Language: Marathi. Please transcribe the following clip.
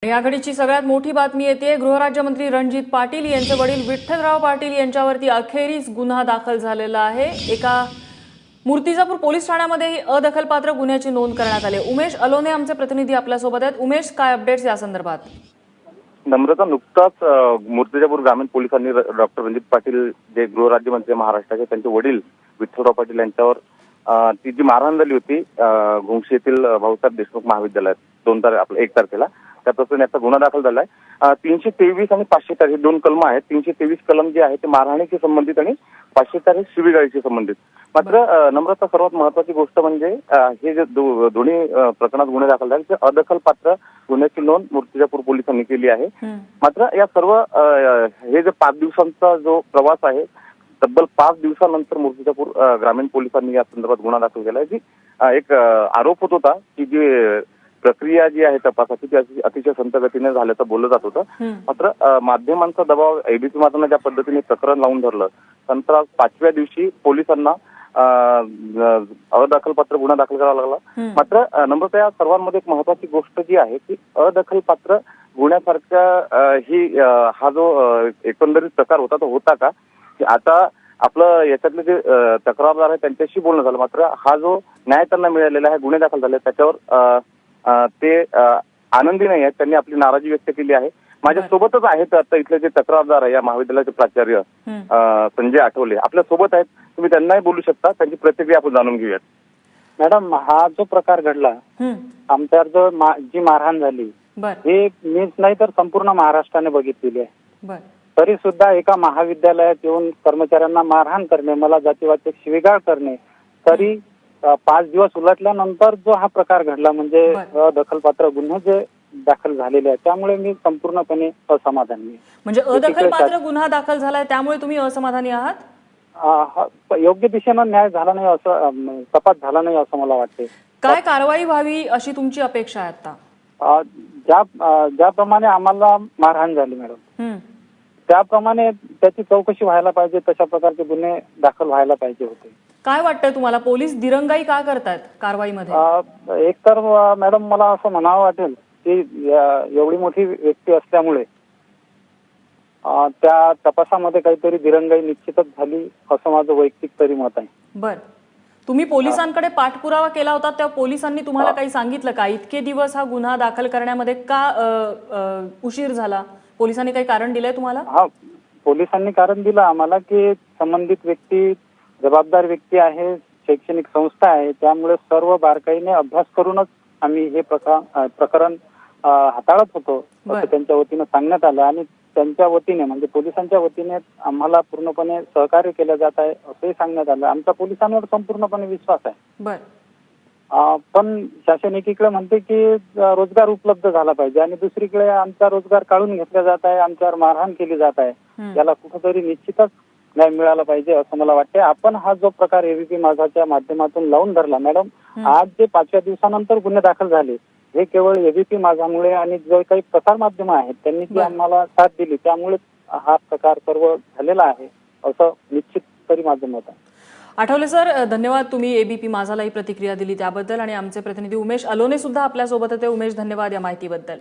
या घडीची सगळ्यात मोठी बातमी येते। गृहराज्यमंत्री रणजित पाटील यांचे वडील विठ्ठलराव पाटील यांच्यावरती अखेरीस गुन्हा दाखल झालेला आहे। एका मूर्तिजापूर पोलीस ठाण्यामध्ये अदखलपात्र गुन्ह्याची नोंद करण्यात आली। उमेश अलोने आमचे प्रतिनिधी आपल्या सोबत आहेत। उमेश, काय अपडेट्स या संदर्भात? नम्रता, नुकताच मूर्तिजापूर ग्रामीण पोलिसांनी डॉक्टर रणजित पाटील जे गृहराज्यमंत्री महाराष्ट्राचे त्यांचे वडील विठ्ठलराव पाटील यांच्यावर ती जी मारहाण झाली होती घुमशी येथील भाऊसाहेब देशमुख महाविद्यालयात 1 तारखेला, त्या प्रकरणी याचा गुन्हा दाखल झालाय। 323 आणि 504 हे 2 कलम आहेत। 323 कलम जे आहे ते मारहाणीशी संबंधित आणि 504 हे शिवीगाळीशी संबंधित। मात्र नम्रता, सर्वात महत्वाची गोष्ट म्हणजे हे जे दोन्ही प्रकरणात गुन्हे दाखल झाले ते अदखलपात्र गुन्ह्याची नोंद मूर्तिजापूर पोलिसांनी केली आहे। मात्र या सर्व हे जे 5 दिवसांचा जो प्रवास आहे, तब्बल 5 दिवसानंतर मूर्तिजापूर ग्रामीण पोलिसांनी या संदर्भात गुन्हा दाखल केलाय। जी एक आरोप होत होता की जी प्रक्रिया जी आहे तपासाची ती अतिशय संत गतीने झाल्याचं बोललं जात होतं। मात्र माध्यमांचा दबाव, एबीपी माझानं ज्या पद्धतीने प्रकरण लावून धरलं, नंतर 5व्या दिवशी पोलिसांना अदखलपात्र गुन्हा दाखल करावा लागला। मात्र नम्रता, या सर्वांमध्ये एक महत्वाची गोष्ट जी आहे की अदखलपात्र गुन्ह्यासारख्या ही हा जो एकंदरीत प्रकार होता तो होता का? आता आपलं याच्यातले जे तक्रारदार आहे त्यांच्याशी बोलणं झालं, मात्र हा जो न्याय त्यांना मिळालेला आहे, गुन्हे दाखल झाले, त्याच्यावर ते आनंदी नाही आहेत। त्यांनी आपली नाराजी व्यक्त केली आहे। माझ्या सोबतच आहेत आता इथले जे तक्रारदार आहे, या महाविद्यालयाचे प्राचार्य संजय आठवले आपल्या सोबत आहेत। तुम्ही त्यांनाही बोलू शकता, त्यांची प्रतिक्रिया आपण जाणून घेऊयात। मॅडम, हा जो प्रकार घडला, आमच्यावर जो जी मारहाण झाली, हे मीच नाही तर संपूर्ण महाराष्ट्राने बघितलेली आहे। तरी सुद्धा एका महाविद्यालयात येऊन कर्मचाऱ्यांना मारहाण करणे, मला जातीवाचक शिवीगाळ करणे, तरी 5 दिवस उलटल्यानंतर जो हा प्रकार घडला म्हणजे अदखलपात्र गुन्हे जे दाखल झालेले आहेत, त्यामुळे मी संपूर्णपणे असमाधानी आहे। म्हणजे अदखलपात्र गुन्हा दाखल झालाय त्यामुळे तुम्ही असमाधानी आहात? योग्य दिशेनं न्याय झाला नाही, असं तपास झाला नाही असं मला वाटते। काय कारवाई व्हावी अशी तुमची अपेक्षा आहे आता? ज्याप्रमाणे आम्हाला मारहाण झाली मॅडम, त्याप्रमाणे त्याची चौकशी व्हायला पाहिजे, तशा प्रकारचे गुन्हे दाखल व्हायला पाहिजे होते। काय वाटतंय तुम्हाला, पोलीस दिरंगाई का करतायत कारवाईमध्ये? एकतर मॅडम, मला असं म्हणावं वाटेल की एवढी मोठी व्यक्ती असल्यामुळे त्या तपासामध्ये काहीतरी दिरंगाई निश्चितच झाली असं माझं वैयक्तिक तरी मत आहे। बर, तुम्ही पोलिसांकडे पाठपुरावा केला होता, त्या पोलिसांनी तुम्हाला काही सांगितलं का? इतके दिवस हा गुन्हा दाखल करण्यामध्ये का उशीर झाला? पोलिसांनी काही कारण दिलंय तुम्हाला? हा, पोलिसांनी कारण दिलं आम्हाला की संबंधित व्यक्ती जबाबदार व्यक्ती आहे, शैक्षणिक संस्था आहे, त्यामुळे सर्व बारकाईने अभ्यास करूनच आम्ही हे प्रकरण हाताळत होतो असं त्यांच्या वतीनं सांगण्यात आलं। आणि त्यांच्या वतीने म्हणजे पोलिसांच्या वतीने आम्हाला पूर्णपणे सहकार्य केलं जात आहे असंही सांगण्यात आलं। आमचा पोलिसांवर संपूर्णपणे विश्वास आहे। पण शासन एकीकडे म्हणते की रोजगार उपलब्ध झाला पाहिजे आणि दुसरीकडे आमचा रोजगार काढून घेतला जात आहे, आमच्यावर मारहाण केली जात आहे। याला कुठेतरी निश्चितच न्याय मिळाला पाहिजे असं मला वाटते। आपण हा जो प्रकार एबीपी माझाच्या माध्यमातून लावून धरला मॅडम, आज जे 5व्या दिवसानंतर गुन्हे दाखल झाले हे केवळ एबीपी माझामुळे आणि जे काही प्रसार माध्यम आहेत त्यांनी जी आम्हाला साथ दिली त्यामुळे हा प्रकार सर्व झालेला आहे असं निश्चित तरी माझं मत आहे। आठवले सर, धन्यवाद, तुम्ही एबीपी माझालाही प्रतिक्रिया दिली त्याबद्दल। आणि आमचे प्रतिनिधी उमेश अलोने सुद्धा आपल्या सोबत होते। उमेश, धन्यवाद या माहितीबद्दल।